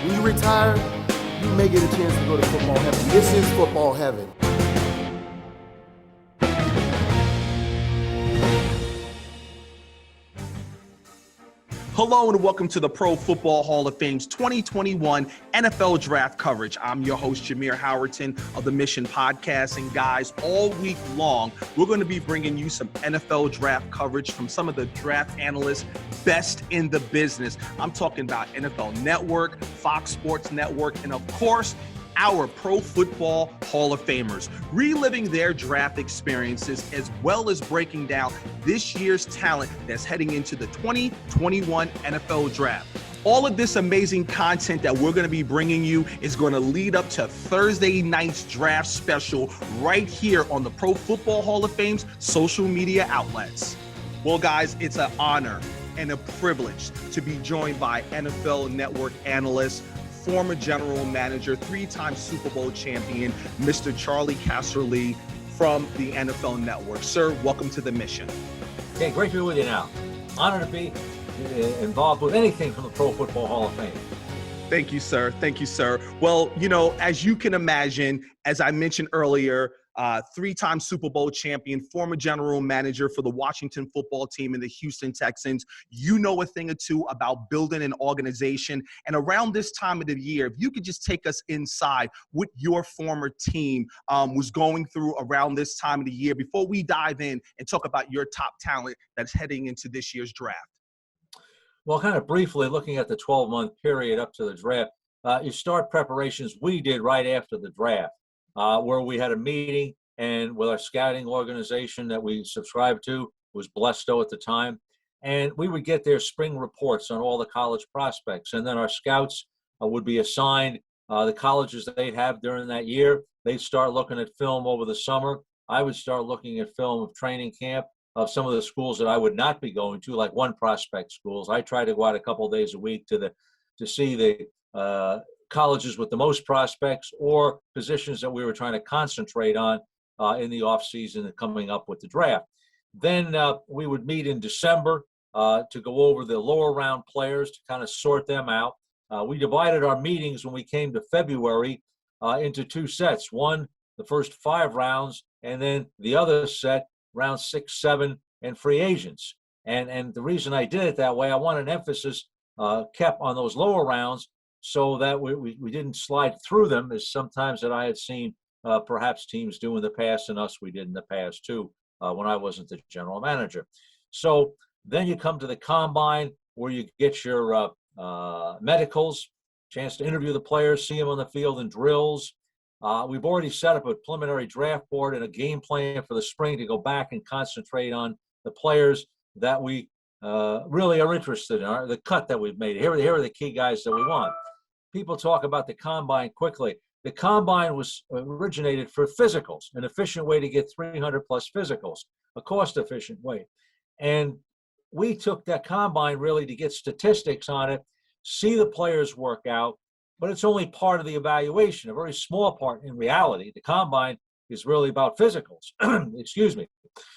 When you retire, you may get a chance to go to football heaven. This is football heaven. Hello and welcome to the Pro Football Hall of Fame's 2021 NFL Draft coverage. I'm your host, Jameer Howerton of the Mission Podcast. And guys, all week long, we're going to be bringing you some NFL Draft coverage from some of the draft analysts best in the business. I'm talking about NFL Network, Fox Sports Network, and of course, our Pro Football Hall of Famers, reliving their draft experiences as well as breaking down this year's talent that's heading into the 2021 NFL Draft. All of this amazing content that we're going to be bringing you is going to lead up to Thursday night's draft special right here on the Pro Football Hall of Fame's social media outlets. Well, guys, it's an honor and a privilege to be joined by NFL Network analyst, former general manager, three-time Super Bowl champion, Mr. Charley Casserly from the NFL Network. Sir, welcome to the Mission. Okay, great to be with you now. Honored to be involved with anything from the Pro Football Hall of Fame. Thank you, sir. Thank you, sir. Well, you know, as you can imagine, as I mentioned earlier, three-time Super Bowl champion, former general manager for the Washington football team and the Houston Texans. You know a thing or two about building an organization. And around this time of the year, if you could just take us inside what your former team was going through around this time of the year before we dive in and talk about your top talent that's heading into this year's draft. Well, kind of briefly, looking at the 12-month period up to the draft, you start preparations we did right after the draft. Where we had a meeting and with our scouting organization that we subscribed to, was Blesto at the time, and we would get their spring reports on all the college prospects, and then our scouts would be assigned the colleges that they'd have during that year. They'd start looking at film over the summer. I would start looking at film of training camp of some of the schools that I would not be going to, like one prospect schools. I try to go out a couple of days a week to see the colleges with the most prospects or positions that we were trying to concentrate on in the offseason and coming up with the draft. Then we would meet in December to go over the lower round players to kind of sort them out. We divided our meetings when we came to February into two sets. One, the first 5 rounds, and then the other set, round 6, 7, and free agents. And the reason I did it that way, I want an emphasis kept on those lower rounds, so that we didn't slide through them, as sometimes that I had seen perhaps teams do in the past, and us we did in the past too, when I wasn't the general manager. So then you come to the combine, where you get your medicals, chance to interview the players, see them on the field in drills. We've already set up a preliminary draft board and a game plan for the spring to go back and concentrate on the players that we really are interested in, the cut that we've made. Here are the key guys that we want. People talk about the combine quickly. The combine was originated for physicals, an efficient way to get 300 plus physicals, a cost efficient way. And we took that combine really to get statistics on it, see the players work out, but it's only part of the evaluation, a very small part in reality. The combine is really about physicals, excuse me.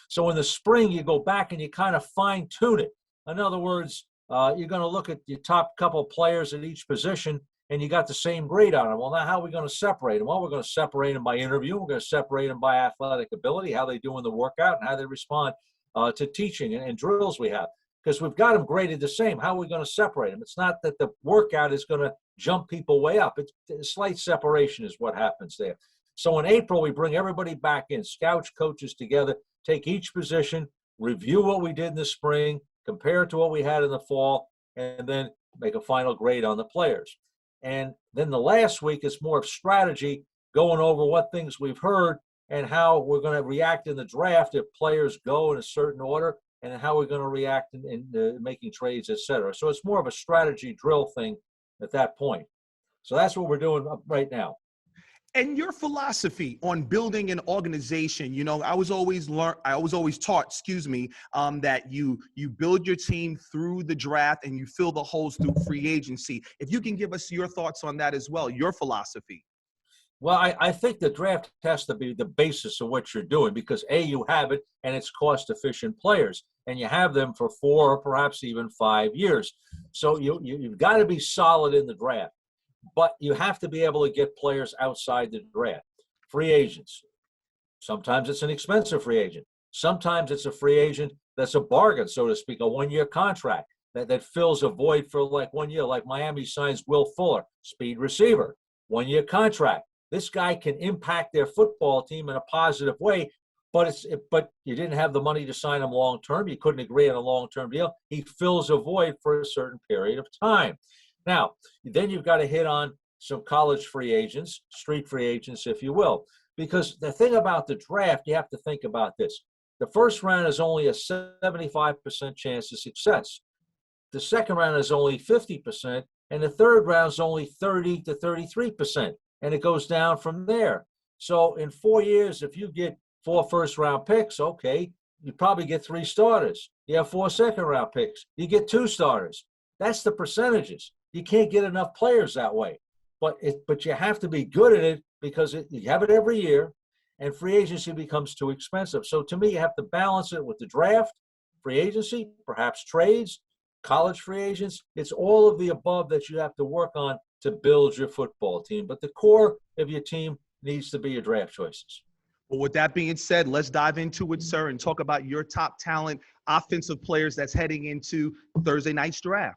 So in the spring, you go back and you kind of fine tune it. In other words, you're going to look at your top couple of players at each position, and you got the same grade on them. Well, now how are we going to separate them? Well, we're going to separate them by interview. We're going to separate them by athletic ability, how they do in the workout, and how they respond to teaching and drills we have. Because we've got them graded the same. How are we going to separate them? It's not that the workout is going to jump people way up. It's a slight separation is what happens there. So in April, we bring everybody back in, scouts, coaches together, take each position, review what we did in the spring, compare it to what we had in the fall, and then make a final grade on the players. And then the last week is more of strategy, going over what things we've heard and how we're going to react in the draft if players go in a certain order, and how we're going to react in making trades, et cetera. So it's more of a strategy drill thing at that point. So that's what we're doing right now. And your philosophy on building an organization, you know, I was always taught, that you build your team through the draft and you fill the holes through free agency. If you can give us your thoughts on that as well, your philosophy. Well, I think the draft has to be the basis of what you're doing, because A, you have it, and it's cost-efficient players, and you have them for 4 or perhaps even 5 years. So you've got to be solid in the draft. but you have to be able to get players outside the draft. Free agents. Sometimes it's an expensive free agent. Sometimes it's a free agent that's a bargain, so to speak, a one-year contract that fills a void for like 1 year, like Miami signs Will Fuller, speed receiver, 1 year contract. This guy can impact their football team in a positive way, but you didn't have the money to sign him long-term. You couldn't agree on a long-term deal. He fills a void for a certain period of time. Now, then you've got to hit on some college free agents, street free agents, if you will, because the thing about the draft, you have to think about this. The first round is only a 75% chance of success. The second round is only 50%, and the third round is only 30 to 33%, and it goes down from there. So in 4 years, if you get 4 first-round picks, okay, you probably get 3 starters. You have 4 second-round picks. You get 2 starters. That's the percentages. You can't get enough players that way. But you have to be good at it because you have it every year, and free agency becomes too expensive. So to me, you have to balance it with the draft, free agency, perhaps trades, college free agents. It's all of the above that you have to work on to build your football team. But the core of your team needs to be your draft choices. Well, with that being said, let's dive into it, sir, and talk about your top talent offensive players that's heading into Thursday night's draft.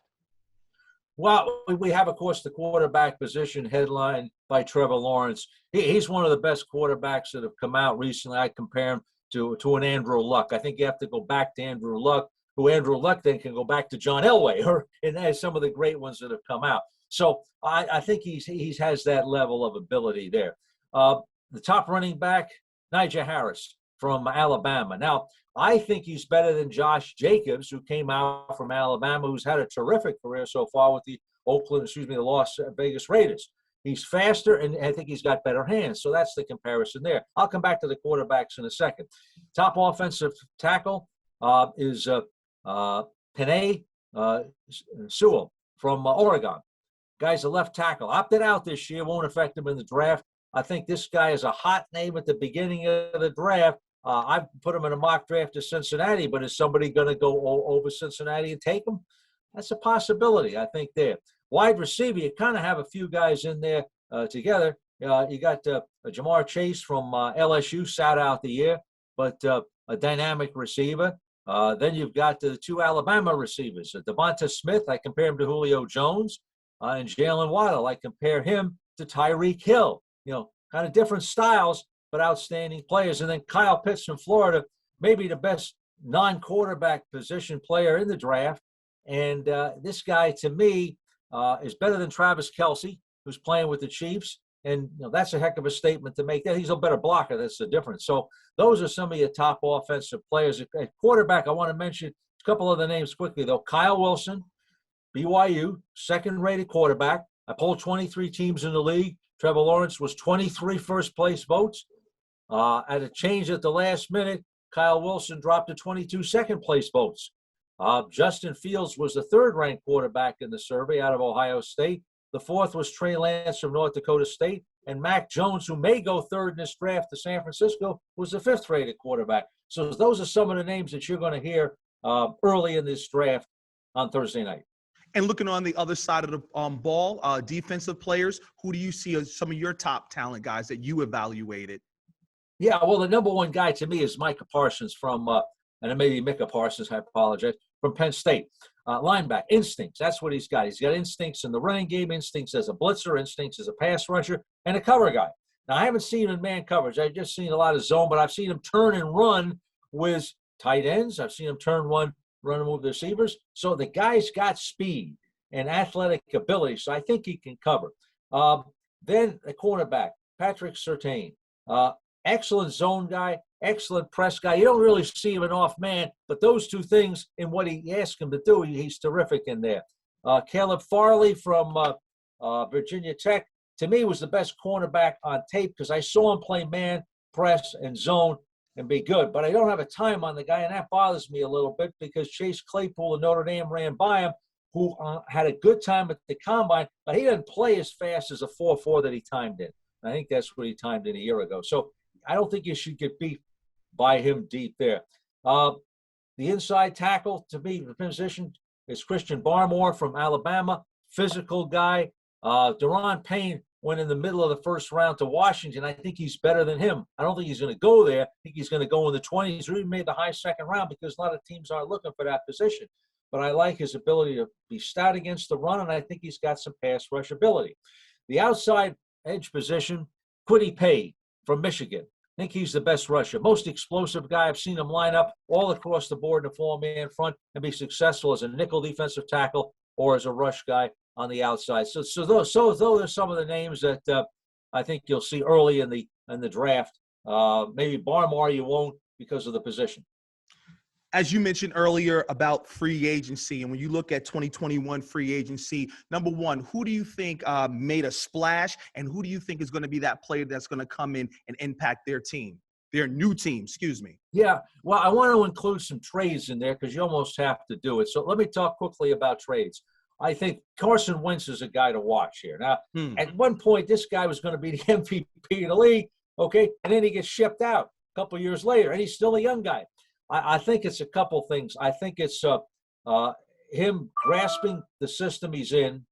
Well, we have, of course, the quarterback position headlined by Trevor Lawrence. He's one of the best quarterbacks that have come out recently. I compare him to an Andrew Luck. I think you have to go back to Andrew Luck, who Andrew Luck then can go back to John Elway, and that's some of the great ones that have come out. So I think he has that level of ability there. The top running back, Najee Harris from Alabama. Now, I think he's better than Josh Jacobs, who came out from Alabama, who's had a terrific career so far with the Las Vegas Raiders. He's faster, and I think he's got better hands. So that's the comparison there. I'll come back to the quarterbacks in a second. Top offensive tackle is Penei Sewell from Oregon. Guy's a left tackle. Opted out this year, won't affect him in the draft. I think this guy is a hot name at the beginning of the draft. I've put him in a mock draft to Cincinnati, but is somebody going to go over Cincinnati and take him? That's a possibility, I think, there. Wide receiver, you kind of have a few guys in there together. You got Jamar Chase from LSU, sat out the year, but a dynamic receiver. Then you've got the 2 Alabama receivers. Devonta Smith, I compare him to Julio Jones. And Jalen Waddle, I compare him to Tyreek Hill. Kind of different styles, but outstanding players. And then Kyle Pitts from Florida, maybe the best non-quarterback position player in the draft. And this guy, to me, is better than Travis Kelce, who's playing with the Chiefs. And that's a heck of a statement to make. That he's a better blocker. That's the difference. So those are some of your top offensive players. At quarterback, I want to mention a couple other names quickly, though. Kyle Wilson, BYU, second-rated quarterback. I polled 23 teams in the league. Trevor Lawrence was 23 first-place votes. At a change at the last minute, Kyle Wilson dropped to 22 second-place votes. Justin Fields was the third-ranked quarterback in the survey out of Ohio State. The fourth was Trey Lance from North Dakota State. And Mac Jones, who may go third in this draft to San Francisco, was the fifth-rated quarterback. So those are some of the names that you're going to hear early in this draft on Thursday night. And looking on the other side of the ball, defensive players, who do you see as some of your top talent guys that you evaluated? Yeah, well, the number one guy to me is Micah Parsons from, and it may be Micah Parsons, I apologize, from Penn State. Linebacker, instincts, that's what he's got. He's got instincts in the running game, instincts as a blitzer, instincts as a pass rusher, and a cover guy. Now, I haven't seen him in man coverage. I've just seen a lot of zone, but I've seen him turn and run with tight ends. I've seen him run and move the receivers. So the guy's got speed and athletic ability, so I think he can cover. Then the cornerback, Patrick Surtain. Excellent zone guy, excellent press guy. You don't really see him an off man, but those two things in what he asks him to do, he's terrific in there. Caleb Farley from Virginia Tech, to me, was the best cornerback on tape because I saw him play man, press, and zone and be good. But I don't have a time on the guy, and that bothers me a little bit because Chase Claypool of Notre Dame ran by him, who had a good time at the combine, but he didn't play as fast as a 4.4 that he timed in. I think that's what he timed in a year ago. So I don't think you should get beat by him deep there. The inside tackle, to me, the position is Christian Barmore from Alabama, physical guy, Deron Payne went in the middle of the first round to Washington. I think he's better than him. I don't think he's going to go there. I think he's going to go in the 20s or even made the high second round because a lot of teams aren't looking for that position. But I like his ability to be stout against the run, and I think he's got some pass rush ability. The outside edge position, Kwity Paye from Michigan. I think he's the best rusher, most explosive guy. I've seen him line up all across the board in a four-man front and be successful as a nickel defensive tackle or as a rush guy on the outside. So those are some of the names that I think you'll see early in the draft. Maybe Barmore you won't because of the position. As you mentioned earlier about free agency, and when you look at 2021 free agency, number one, who do you think made a splash, and who do you think is going to be that player that's going to come in and impact their team, their new team, excuse me? Yeah, well, I want to include some trades in there because you almost have to do it. So let me talk quickly about trades. I think Carson Wentz is a guy to watch here. Now, at one point, this guy was going to be the MVP of the league, okay, and then he gets shipped out a couple years later, and he's still a young guy. I think it's a couple things. I think it's him grasping the system he's in,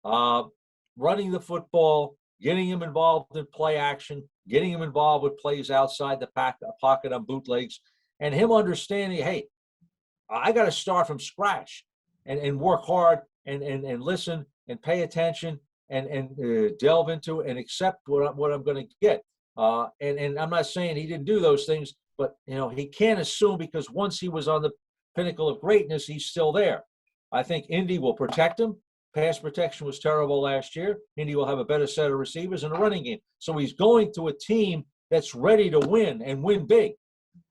running the football, getting him involved in play action, getting him involved with plays outside the pocket on bootlegs, and him understanding, hey, I got to start from scratch and work hard and listen and pay attention and delve into and accept what I'm going to get. And I'm not saying he didn't do those things, but, he can't assume because once he was on the pinnacle of greatness, he's still there. I think Indy will protect him. Pass protection was terrible last year. Indy will have a better set of receivers in the running game. So he's going to a team that's ready to win and win big.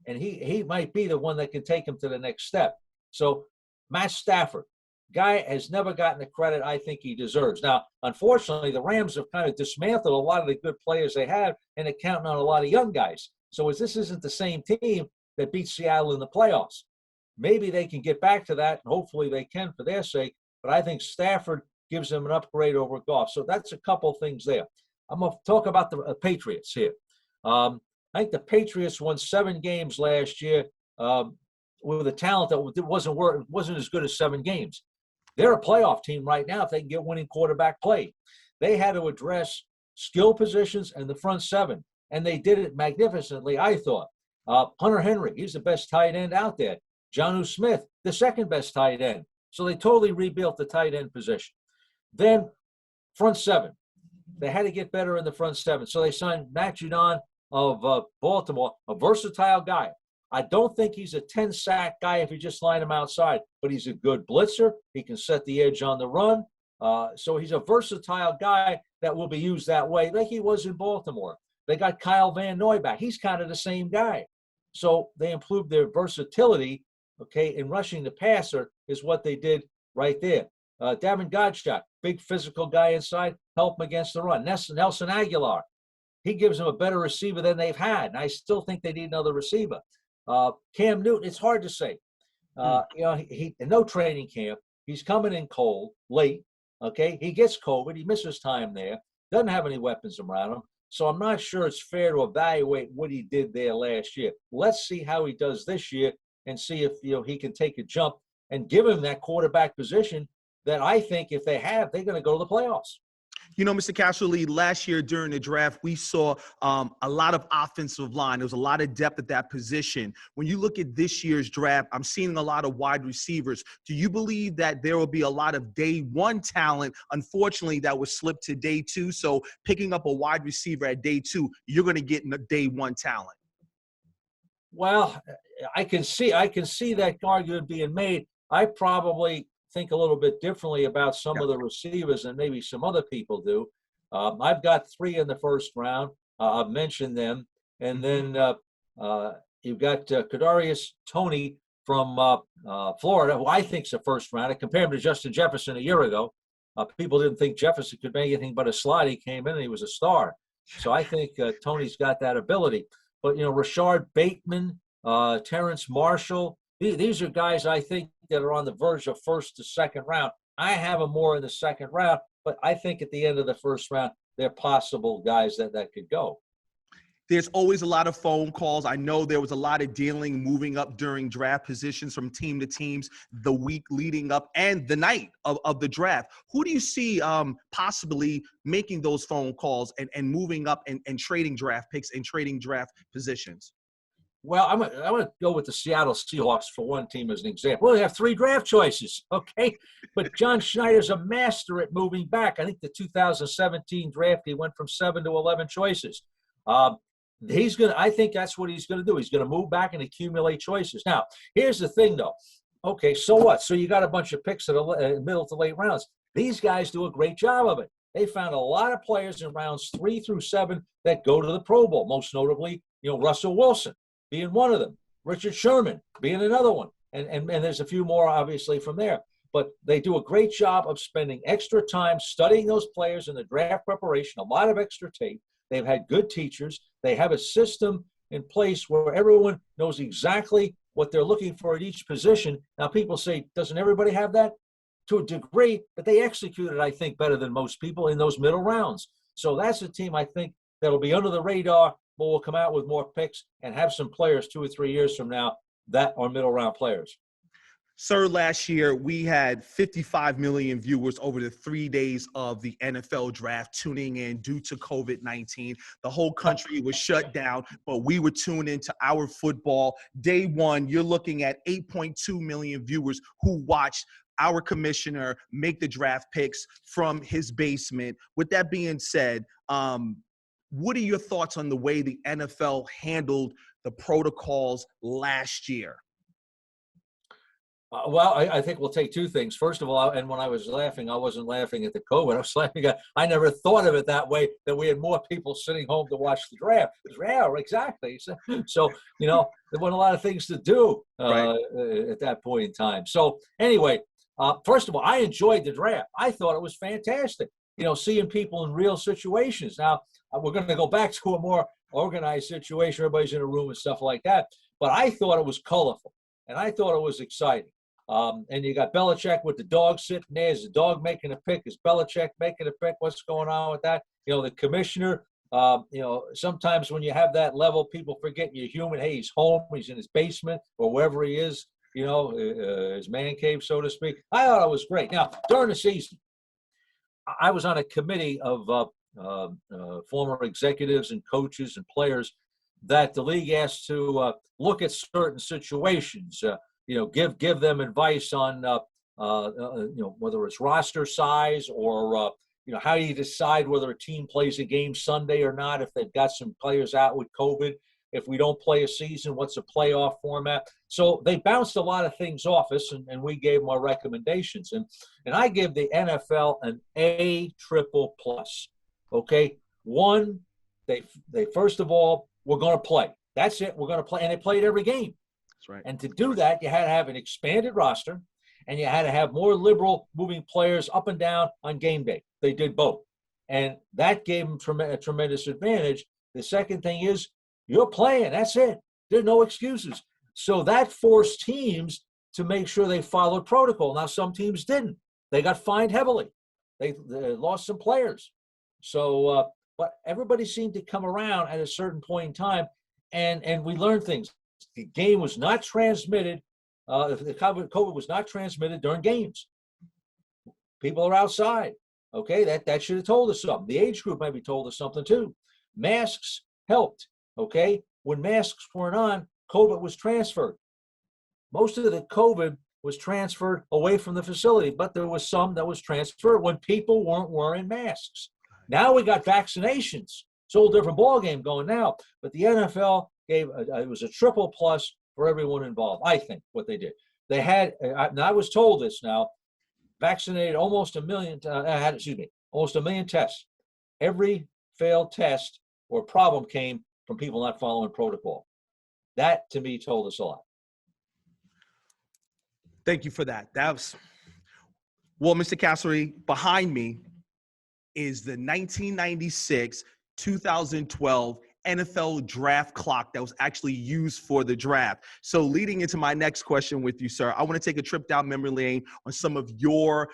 And he might be the one that can take him to the next step. So Matt Stafford, guy has never gotten the credit I think he deserves. Now, unfortunately, the Rams have kind of dismantled a lot of the good players they have, and they're counting on a lot of young guys. So as this isn't the same team that beat Seattle in the playoffs, maybe they can get back to that, and hopefully they can for their sake. But I think Stafford gives them an upgrade over Goff. So that's a couple things there. I'm going to talk about the Patriots here. I think the Patriots won 7 games last year with a talent that wasn't as good as 7 games. They're a playoff team right now if they can get winning quarterback play. They had to address skill positions and the front 7. And they did it magnificently, I thought. Hunter Henry, he's the best tight end out there. Jonnu Smith, the second best tight end. So they totally rebuilt the tight end position. Then front 7. They had to get better in the front 7. So they signed Matt Judon of Baltimore, a versatile guy. I don't think he's a 10-sack guy if you just line him outside, but he's a good blitzer. He can set the edge on the run. So he's a versatile guy that will be used that way like he was in Baltimore. They got Kyle Van Noy back. He's kind of the same guy. So they improved their versatility, okay, in rushing the passer is what they did right there. Davin Godchak, big physical guy inside, help him against the run. Nelson Aguilar, he gives them a better receiver than they've had. And I still think they need another receiver. Cam Newton, it's hard to say. He in no training camp. He's coming in cold, late, okay? He gets COVID. He misses time there. Doesn't have any weapons around him. So I'm not sure it's fair to evaluate what he did there last year. Let's see how he does this year and see if he can take a jump and give him that quarterback position that I think if they have, they're going to go to the playoffs. Mr. Casserly, last year during the draft, we saw a lot of offensive line. There was a lot of depth at that position. When you look at this year's draft, I'm seeing a lot of wide receivers. Do you believe that there will be a lot of day 1 talent, unfortunately, that was slipped to day 2? So picking up a wide receiver at day 2, you're going to get day 1 talent. Well, I can see that argument being made. I probably think a little bit differently about some of the receivers than maybe some other people do. I've got 3 in the first round. I've mentioned them. And then you've got Kadarius Toney from Florida, who I think is a first rounder. Compare him to Justin Jefferson a year ago. People didn't think Jefferson could make anything but a slot. He came in and he was a star. So I think Toney's got that ability. But, Rashard Bateman, Terrence Marshall, these are guys I think that are on the verge of first to second round. I have them more in the second round, but I think at the end of the first round, they're possible guys that could go. There's always a lot of phone calls. I know there was a lot of dealing, moving up during draft positions from team to teams the week leading up and the night of the draft. Who do you see possibly making those phone calls and moving up and trading draft picks and trading draft positions? Well, I'm going to go with the Seattle Seahawks for one team as an example. Well, they have 3 draft choices, okay? But John Schneider's a master at moving back. I think the 2017 draft, he went from 7 to 11 choices. I think that's what he's going to do. He's going to move back and accumulate choices. Now, here's the thing, though. Okay, so what? So you got a bunch of picks in the middle to late rounds. These guys do a great job of it. They found a lot of players in rounds 3 through 7 that go to the Pro Bowl, most notably, Russell Wilson being one of them, Richard Sherman being another one, and there's a few more, obviously, from there. But they do a great job of spending extra time studying those players in the draft preparation, a lot of extra tape. They've had good teachers. They have a system in place where everyone knows exactly what they're looking for at each position. Now, people say, doesn't everybody have that? To a degree, but they executed, I think, better than most people in those middle rounds. So that's a team, I think, that'll be under the radar, but will come out with more picks and have some players 2 or 3 years from now that are middle round players. Sir, last year we had 55 million viewers over the 3 days of the NFL draft tuning in due to COVID-19. The whole country was shut down, but we were tuned into our football. Day one, you're looking at 8.2 million viewers who watched our commissioner make the draft picks from his basement. With that being said, what are your thoughts on the way the NFL handled the protocols last year? Well, I think we'll take 2 things. First of all, and when I was laughing, I wasn't laughing at the COVID. I was laughing at, I never thought of it that way, that we had more people sitting home to watch the draft. Yeah, exactly. So there weren't a lot of things to do at that point in time. So anyway, first of all, I enjoyed the draft. I thought it was fantastic, seeing people in real situations. Now, we're going to go back to a more organized situation. Everybody's in a room and stuff like that. But I thought it was colorful, and I thought it was exciting. And you got Belichick with the dog sitting there. Is the dog making a pick? Is Belichick making a pick? What's going on with that? The commissioner, sometimes when you have that level, people forget you're human. Hey, he's home. He's in his basement or wherever he is, his man cave, so to speak. I thought it was great. Now, during the season, I was on a committee of former executives and coaches and players that the league asked to look at certain situations, give them advice on, whether it's roster size or, how do you decide whether a team plays a game Sunday or not if they've got some players out with COVID. If we don't play a season, what's a playoff format? So they bounced a lot of things off us, and we gave them our recommendations. And I give the NFL an A++. Okay, one, they first of all, we're going to play. That's it. We're going to play, and they played every game. That's right. And to do that, you had to have an expanded roster, and you had to have more liberal moving players up and down on game day. They did both, and that gave them a tremendous advantage. The second thing is you're playing. That's it. There's no excuses. So that forced teams to make sure they followed protocol. Now, some teams didn't. They got fined heavily. They lost some players. So, but everybody seemed to come around at a certain point in time, and we learned things. The game was not transmitted. The COVID was not transmitted during games. People are outside. Okay, that should have told us something. The age group maybe told us something too. Masks helped. Okay, when masks weren't on, COVID was transferred. Most of the COVID was transferred away from the facility, but there was some that was transferred when people weren't wearing masks. Now we got vaccinations. It's a whole different ballgame going now. But the NFL gave it was a triple plus for everyone involved. I think what they did. They had. I was told this now. Vaccinated almost 1 million. Almost 1 million tests. Every failed test or problem came from people not following protocol. That to me told us a lot. Thank you for that. Well, Mr. Casserly, behind me is the 1996-2012 NFL draft clock that was actually used for the draft. So leading into my next question with you, sir, I want to take a trip down memory lane on some of your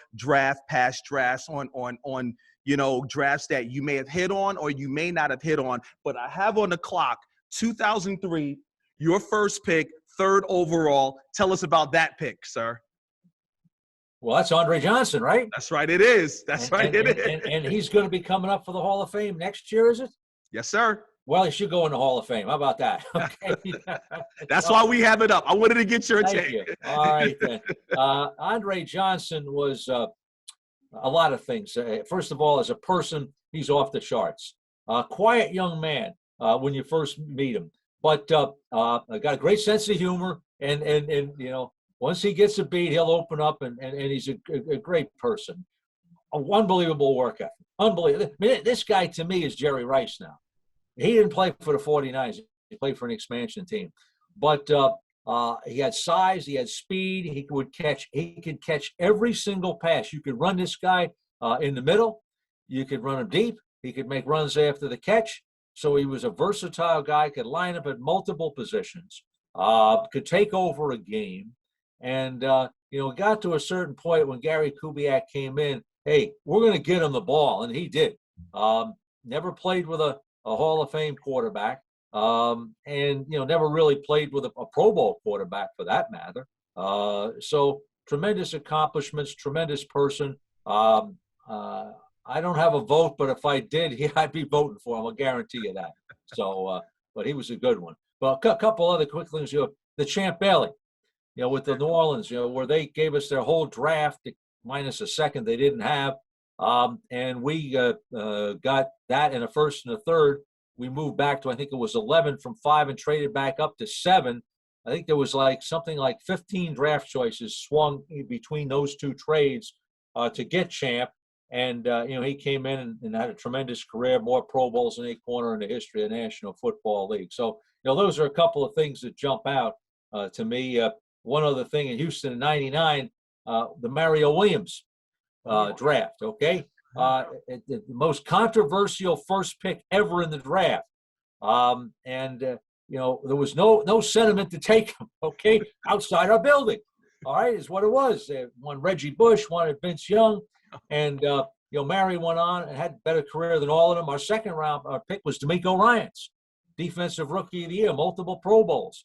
past drafts on drafts that you may have hit on or you may not have hit on. But I have on the clock 2003, your first pick, 3rd overall. Tell us about that pick, sir. Well, that's Andre Johnson, right? That's right, it is. That's right, it is. And he's going to be coming up for the Hall of Fame next year, is it? Yes, sir. Well, he should go in the Hall of Fame. How about that? Okay. That's why we have it up. I wanted to get your Thank take. you. All right, then. Andre Johnson was a lot of things. First of all, as a person, he's off the charts. Quiet young man when you first meet him, but got a great sense of humor, and once he gets a beat, he'll open up, and he's a great person. Unbelievable work ethic. Unbelievable. I mean, this guy, to me, is Jerry Rice now. He didn't play for the 49ers. He played for an expansion team. But he had size. He had speed. He could catch every single pass. You could run this guy in the middle. You could run him deep. He could make runs after the catch. So he was a versatile guy, could line up at multiple positions, could take over a game. And, got to a certain point when Gary Kubiak came in, hey, we're going to get him the ball. And he did. Never played with a Hall of Fame quarterback. Never really played with a Pro Bowl quarterback for that matter. So tremendous accomplishments, tremendous person. I don't have a vote, but if I did, I'd be voting for him. I'll guarantee you that. So, but he was a good one. Well, a couple other quick things. The Champ Bailey, with the New Orleans, where they gave us their whole draft minus a second they didn't have. And we got that in a first and a third. We moved back to, I think it was 11 from 5 and traded back up to 7. I think there was something like 15 draft choices swung between those two trades to get Champ. And, he came in and had a tremendous career, more Pro Bowls than any corner in the history of the National Football League. So, those are a couple of things that jump out to me. One other thing in Houston in 99, the Mario Williams draft, okay? The most controversial first pick ever in the draft. There was no sentiment to take him, okay, outside our building. All right, is what it was. One Reggie Bush, wanted Vince Young, and Mary went on and had a better career than all of them. Our second round pick was D'Amico Ryans, Defensive Rookie of the Year, multiple Pro Bowls.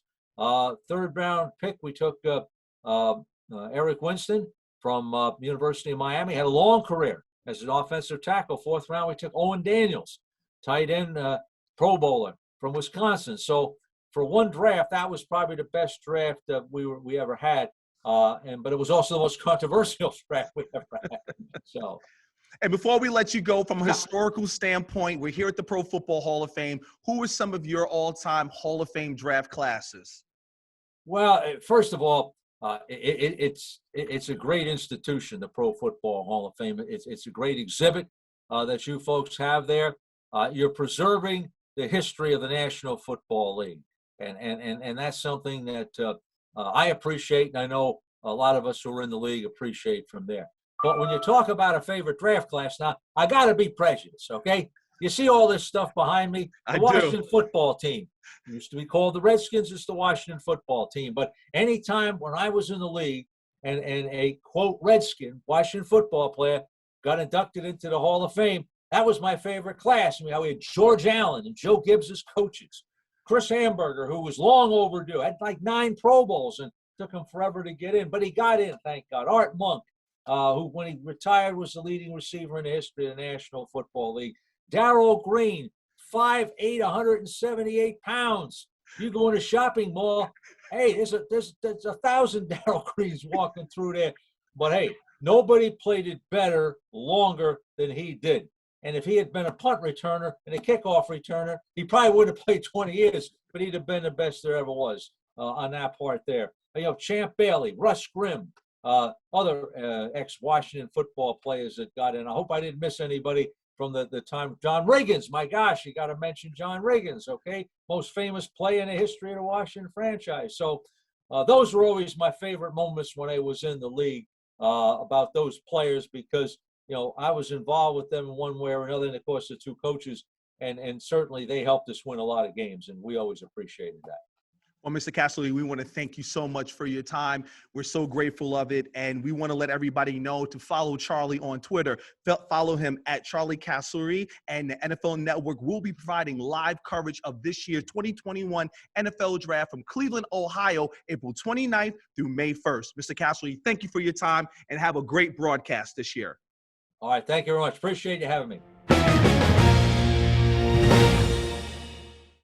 Third round pick, we took Eric Winston from University of Miami, had a long career as an offensive tackle. Fourth round, we took Owen Daniels, tight end, Pro Bowler from Wisconsin. So for one draft, that was probably the best draft that we ever had. But it was also the most controversial draft we ever had. So. And before we let you go, from a historical standpoint, we're here at the Pro Football Hall of Fame. Who are some of your all-time Hall of Fame draft classes? Well, first of all, it's a great institution, the Pro Football Hall of Fame. It's a great exhibit that you folks have there. You're preserving the history of the National Football League, and that's something that I appreciate, and I know a lot of us who are in the league appreciate from there. But when you talk about a favorite draft class, now I got to be prejudiced, okay? You see all this stuff behind me. The Washington football team used to be called the Redskins. It's the Washington football team. But anytime when I was in the league and a, quote, Redskin, Washington football player, got inducted into the Hall of Fame, that was my favorite class. I mean, we had George Allen and Joe Gibbs as coaches. Chris Hamburger, who was long overdue, had like 9 Pro Bowls and took him forever to get in. But he got in, thank God. Art Monk, who, when he retired, was the leading receiver in the history of the National Football League. Darryl Green, 5'8", 178 pounds. You go in a shopping mall, hey, there's 1,000 Darryl Greens walking through there. But, hey, nobody played it better, longer than he did. And if he had been a punt returner and a kickoff returner, he probably would have played 20 years, but he'd have been the best there ever was on that part there. Champ Bailey, Russ Grimm, other ex-Washington football players that got in. I hope I didn't miss anybody from the time. John Riggins, my gosh, you got to mention John Riggins, okay? Most famous play in the history of the Washington franchise. So those were always my favorite moments when I was in the league about those players because, I was involved with them in one way or another, and of course the two coaches, and certainly they helped us win a lot of games, and we always appreciated that. Well, Mr. Casserly, we want to thank you so much for your time. We're so grateful of it. And we want to let everybody know to follow Charley on Twitter. Follow him at Charley Casserly. And the NFL Network will be providing live coverage of this year's 2021 NFL Draft from Cleveland, Ohio, April 29th through May 1st. Mr. Casserly, thank you for your time and have a great broadcast this year. All right. Thank you very much. Appreciate you having me.